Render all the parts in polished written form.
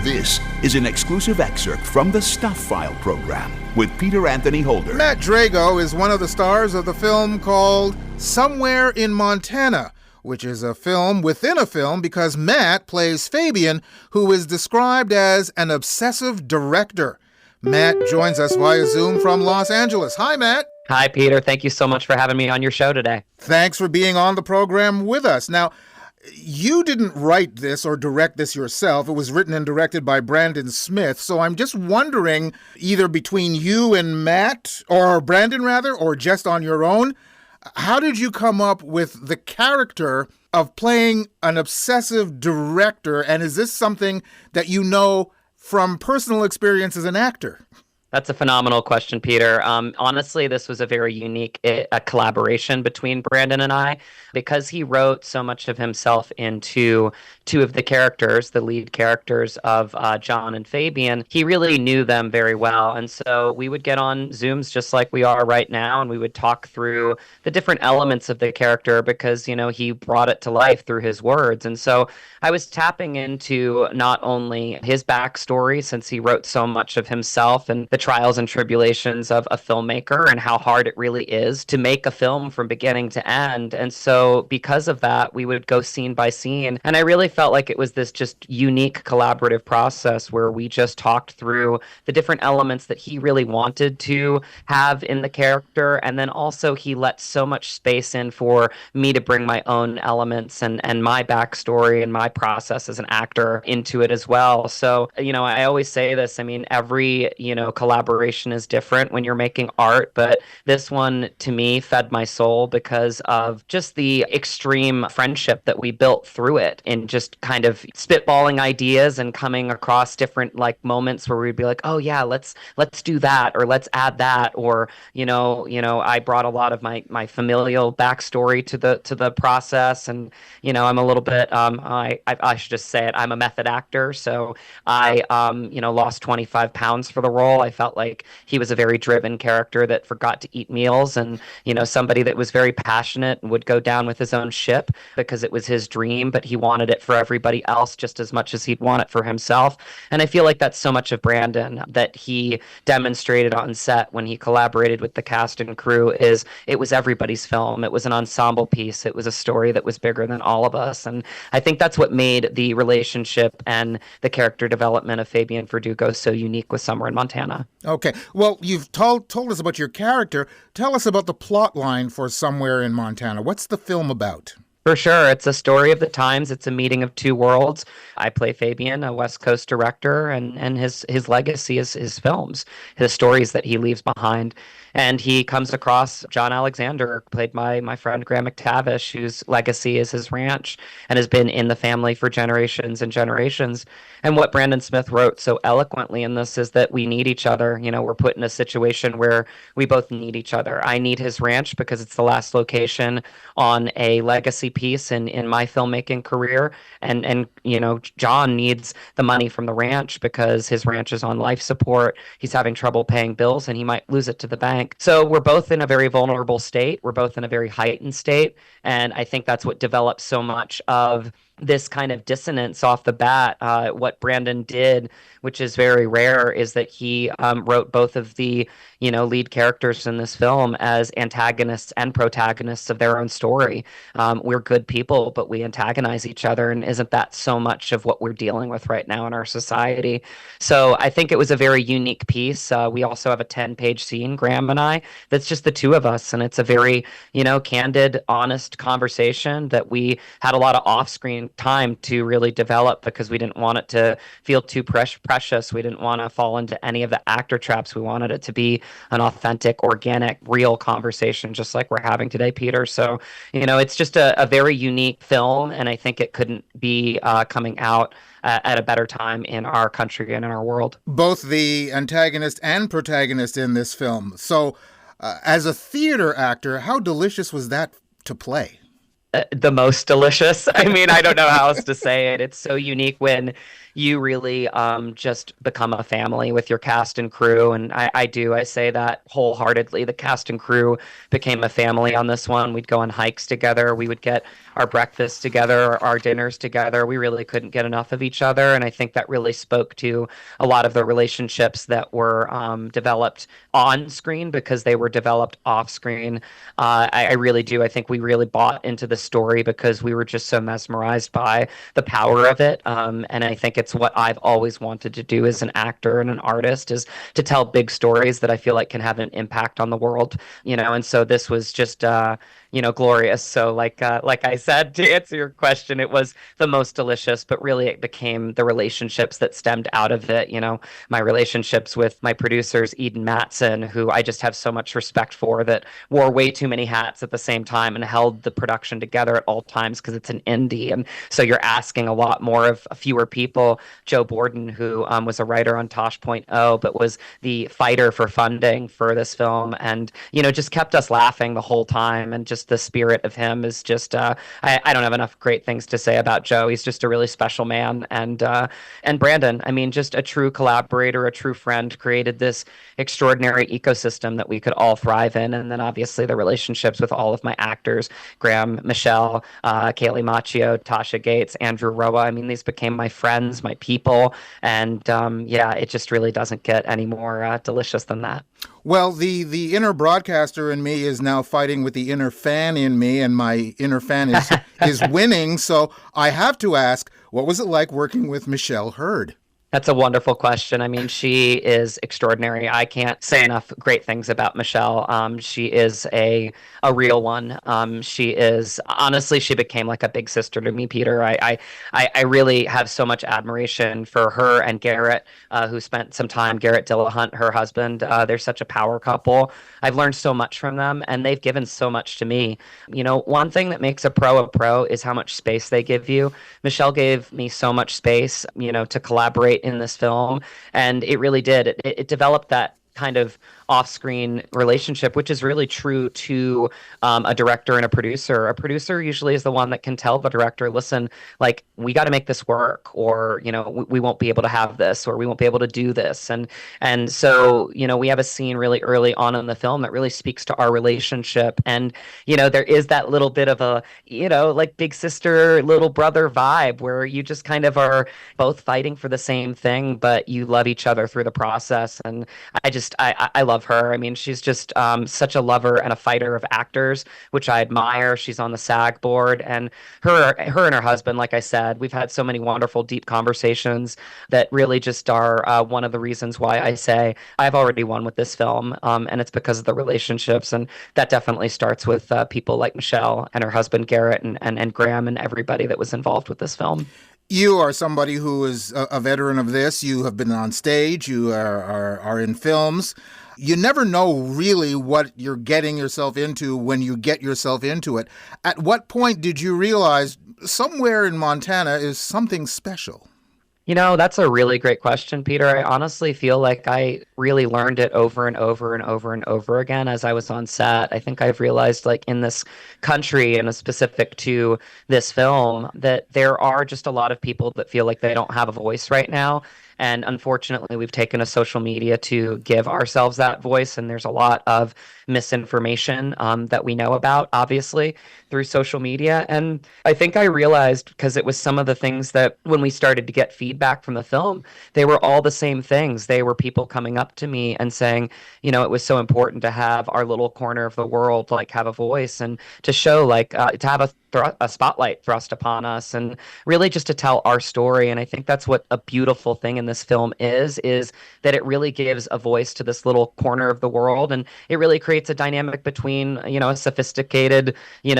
This is an exclusive excerpt from the Stuph File Program with Peter Anthony Holder. Matt Drago is one of the stars of the film called Somewhere in Montana, which is a film within a film because Matt plays Fabian, who is described as an obsessive director. Matt joins us via Zoom from Los Angeles. Hi, Matt. Hi, Peter. Thank you so much for having me on your show today. Thanks for being on the program with us. Now, you didn't write this or direct this yourself. It was written and directed by Brandon Smith. So I'm just wondering, either between you and Matt, or Brandon rather, or just on your own, how did you come up with the character of playing an obsessive director? And is this something that you know from personal experience as an actor? That's a phenomenal question, Peter. Honestly, this was a very unique collaboration between Brandon and I, because he wrote so much of himself into two of the characters, the lead characters of John and Fabian. He really knew them very well. And so we would get on Zooms just like we are right now, and we would talk through the different elements of the character because, you know, he brought it to life through his words. And so I was tapping into not only his backstory, since he wrote so much of himself and the trials and tribulations of a filmmaker and how hard it really is to make a film from beginning to end. And so because of that, we would go scene by scene. And I really felt like it was this just unique collaborative process where we just talked through the different elements that he really wanted to have in the character. And then also he let so much space in for me to bring my own elements and my backstory and my process as an actor into it as well. So, you know, I always say this, I mean, every, you know, collaboration is different when you're making art, but this one to me fed my soul because of just the extreme friendship that we built through it, and just kind of spitballing ideas and coming across different like moments where we'd be like, oh yeah, let's do that, or let's add that, or you know I brought a lot of my familial backstory to the process. And you know, I'm a little bit I should just say it, I'm a method actor, so I lost 25 pounds for the role. I felt like he was a very driven character that forgot to eat meals, and you know, somebody that was very passionate and would go down with his own ship because it was his dream, but he wanted it for everybody else just as much as he'd want it for himself. And I feel like that's so much of Brandon that he demonstrated on set when he collaborated with the cast and crew. Is it was everybody's film. It was an ensemble piece. It was a story that was bigger than all of us. And I think that's what made the relationship and the character development of Fabian Verdugo so unique with Somewhere in Montana. Okay. Well, you've told us about your character. Tell us about the plot line for Somewhere in Montana. What's the film about? For sure. It's a story of the times. It's a meeting of two worlds. I play Fabian, a West Coast director, and his legacy is his films, his stories that he leaves behind. And he comes across John Alexander, played by my friend Graham McTavish, whose legacy is his ranch and has been in the family for generations and generations. And what Brandon Smith wrote so eloquently in this is that we need each other. You know, we're put in a situation where we both need each other. I need his ranch because it's the last location on a legacy piece in my filmmaking career. And you know, John needs the money from the ranch because his ranch is on life support. He's having trouble paying bills and he might lose it to the bank. So we're both in a very vulnerable state. We're both in a very heightened state. And I think that's what develops so much of this kind of dissonance off the bat. What Brandon did, which is very rare, is that he wrote both of the lead characters in this film as antagonists and protagonists of their own story. We're good people, but we antagonize each other, and isn't that so much of what we're dealing with right now in our society? So I think it was a very unique piece. We also have a 10-page scene, Graham and I, that's just the two of us, and it's a very candid, honest conversation that we had a lot of off-screen time to really develop because we didn't want it to feel too precious. We didn't want to fall into any of the actor traps. We wanted it to be an authentic, organic, real conversation, just like we're having today, Peter. So, it's just a very unique film, and I think it couldn't be coming out at a better time in our country and in our world. Both the antagonist and protagonist in this film. So, as a theater actor, how delicious was that to play? The most delicious. I mean, I don't know how else to say it. It's so unique when you really just become a family with your cast and crew. And I say that wholeheartedly. The cast and crew became a family on this one. We'd go on hikes together. We would get our breakfasts together, our dinners together. We really couldn't get enough of each other. And I think that really spoke to a lot of the relationships that were developed on screen because they were developed off screen. I really do. I think we really bought into the story because we were just so mesmerized by the power of it. And I think it's what I've always wanted to do as an actor and an artist is to tell big stories that I feel like can have an impact on the world, and so this was just glorious. So like I said, to answer your question, it was the most delicious, but really it became the relationships that stemmed out of it. My relationships with my producers, Eden Matson, who I just have so much respect for, that wore way too many hats at the same time and held the production together at all times because it's an indie. And so you're asking a lot more of fewer people. Joe Borden, who was a writer on Tosh.0, but was the fighter for funding for this film, and just kept us laughing the whole time. And just the spirit of him is just I don't have enough great things to say about Joe. He's just a really special man. And Brandon, I mean, just a true collaborator, a true friend, created this extraordinary ecosystem that we could all thrive in. And then obviously the relationships with all of my actors, Graham, Michelle, Kaylee Macchio, Tasha Gates, Andrew Roa. I mean, these became my friends, my people. And yeah, it just really doesn't get any more delicious than that. Well, the inner broadcaster in me is now fighting with the inner fan in me, and my inner fan is winning. So I have to ask, what was it like working with Michelle Hurd? That's a wonderful question. I mean, she is extraordinary. I can't say enough great things about Michelle. She is a real one. She is honestly, she became like a big sister to me, Peter. I really have so much admiration for her and Garrett, who spent some time. Garrett Dillahunt, her husband. They're such a power couple. I've learned so much from them, and they've given so much to me. One thing that makes a pro is how much space they give you. Michelle gave me so much space, to collaborate in this film, and it really did. It developed that kind of off-screen relationship, which is really true to a director and a producer. A producer usually is the one that can tell the director, listen, like, we got to make this work, or we won't be able to have this, or we won't be able to do this. And so we have a scene really early on in the film that really speaks to our relationship, and there is that little bit of a like big sister little brother vibe where you just kind of are both fighting for the same thing, but you love each other through the process. And I love her. I mean, she's just such a lover and a fighter of actors, which I admire. She's on the SAG board, and her and her husband, like I said, we've had so many wonderful, deep conversations that really just are one of the reasons why I say I've already won with this film, and it's because of the relationships, and that definitely starts with people like Michelle and her husband Garrett and Graham and everybody that was involved with this film. You are somebody who is a veteran of this. You have been on stage. You are in films. You never know really what you're getting yourself into when you get yourself into it. At what point did you realize somewhere in Montana is something special? That's a really great question, Peter. I honestly feel like I really learned it over and over and over and over again as I was on set. I think I've realized, like, in this country and specific to this film, that there are just a lot of people that feel like they don't have a voice right now. And unfortunately, we've taken to social media to give ourselves that voice. And there's a lot of misinformation that we know about, obviously, through social media. And I think I realized, because it was some of the things that when we started to get feedback from the film, they were all the same things. They were people coming up to me and saying, it was so important to have our little corner of the world, like, have a voice, and to show, like, to have a spotlight thrust upon us, and really just to tell our story. And I think that's what a beautiful thing in this film is that it really gives a voice to this little corner of the world, and it really creates a dynamic between a sophisticated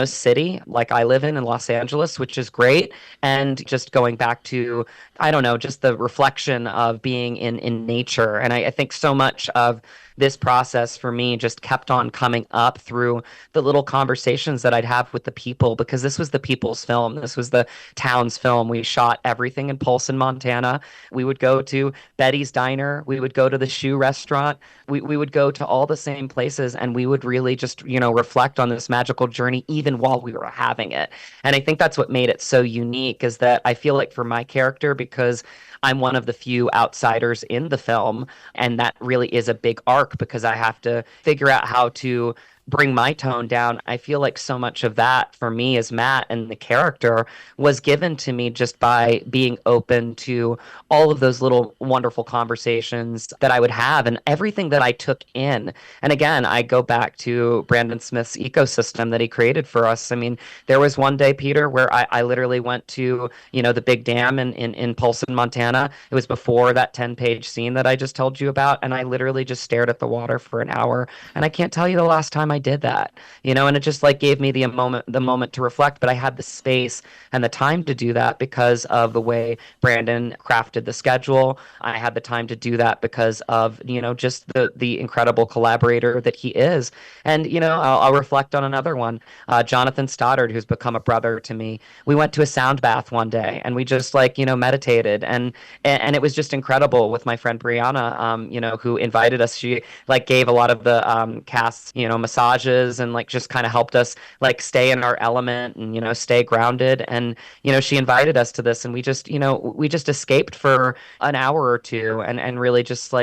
city like I live in Los Angeles, which is great, and just going back to, I don't know, just the reflection of being in nature. And I think so much of this process for me just kept on coming up through the little conversations that I'd have with the people, because this was the people's film. This was the town's film. We shot everything in Polson, Montana. We would go to Betty's Diner. We would go to the shoe restaurant. We would go to all the same places, and we would really just, reflect on this magical journey even while we were having it. And I think that's what made it so unique, is that I feel like for my character, because I'm one of the few outsiders in the film, and that really is a big arc, because I have to figure out how to bring my tone down. I feel like so much of that for me as Matt and the character was given to me just by being open to all of those little wonderful conversations that I would have and everything that I took in. And again, I go back to Brandon Smith's ecosystem that he created for us. I mean, there was one day, Peter, where I literally went to, the big dam in Polson, Montana. It was before that 10-page scene that I just told you about. And I literally just stared at the water for an hour. And I can't tell you the last time I did that, and it just like gave me the moment to reflect. But I had the space and the time to do that because of the way Brandon crafted the schedule. I had the time to do that because of, just the incredible collaborator that he is. And, I'll reflect on another one, Jonathan Stoddard, who's become a brother to me. We went to a sound bath one day and we just meditated and it was just incredible with my friend Brianna, who invited us. She gave a lot of the cast, massages and just kind of helped us stay in our element and, stay grounded. And, she invited us to this and we just escaped for an hour or two and really just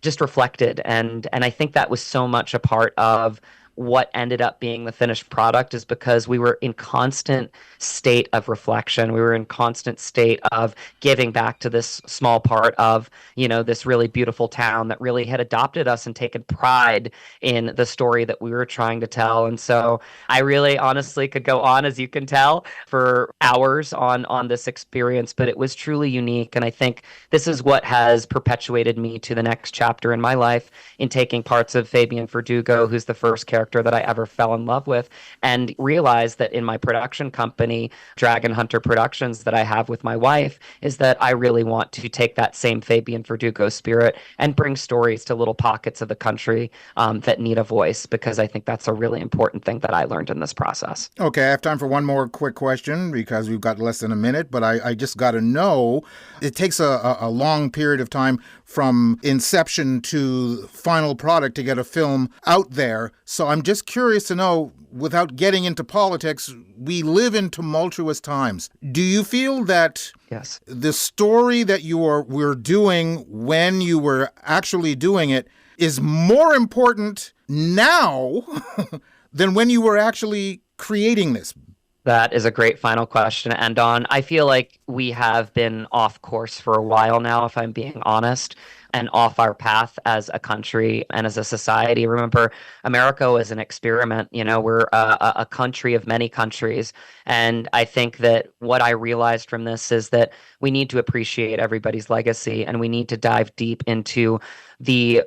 just reflected. And I think that was so much a part of what ended up being the finished product is because we were in constant state of reflection. We were in constant state of giving back to this small part of, this really beautiful town that really had adopted us and taken pride in the story that we were trying to tell. And so I really honestly could go on, as you can tell, for hours on this experience, but it was truly unique. And I think this is what has perpetuated me to the next chapter in my life in taking parts of Fabian Verdugo, who's the first character that I ever fell in love with, and realized that in my production company, Dragon Hunter Productions, that I have with my wife, is that I really want to take that same Fabian Verdugo spirit and bring stories to little pockets of the country that need a voice, because I think that's a really important thing that I learned in this process. Okay, I have time for one more quick question because we've got less than a minute, but I just got to know, it takes a long period of time from inception to final product to get a film out there. So I'm just curious to know, without getting into politics, we live in tumultuous times. Do you feel that Yes, the story that were doing when you were actually doing it is more important now than when you were actually creating this? that is a great final question to end on. I feel like we have been off course for a while now, if I'm being honest, and off our path as a country and as a society. Remember, America was an experiment. We're a country of many countries. And I think that what I realized from this is that we need to appreciate everybody's legacy, and we need to dive deep into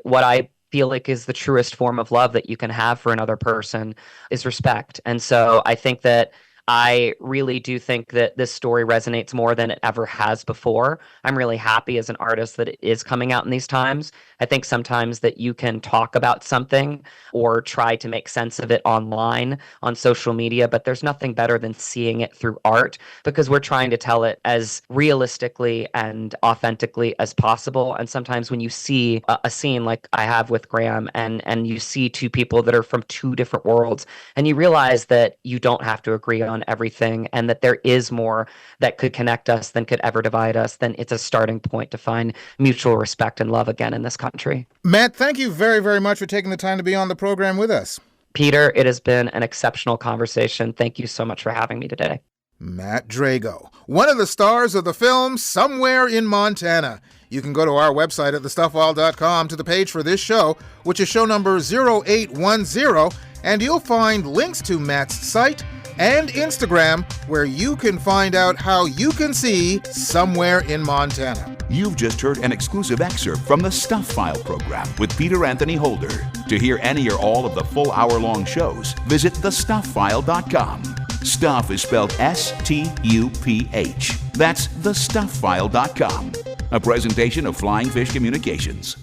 what I feel like is the truest form of love that you can have for another person is respect. And so I think that I really do think that this story resonates more than it ever has before. I'm really happy as an artist that it is coming out in these times. I think sometimes that you can talk about something or try to make sense of it online on social media, but there's nothing better than seeing it through art, because we're trying to tell it as realistically and authentically as possible. And sometimes when you see a scene like I have with Graham and you see two people that are from two different worlds, and you realize that you don't have to agree on everything and that there is more that could connect us than could ever divide us, then it's a starting point to find mutual respect and love again in this country. Matt, thank you very, very much for taking the time to be on the program with us. Peter, it has been an exceptional conversation. Thank you so much for having me today. Matt Drago, one of the stars of the film Somewhere in Montana. You can go to our website at thestufffile.com to the page for this show, which is show number 0810, and you'll find links to Matt's site and Instagram, where you can find out how you can see Somewhere in Montana. You've just heard an exclusive excerpt from the Stuph File Program with Peter Anthony Holder. To hear any or all of the full hour-long shows, visit thestufffile.com. Stuph is spelled S-T-U-P-H. That's thestufffile.com. A presentation of Flying Fish Communications.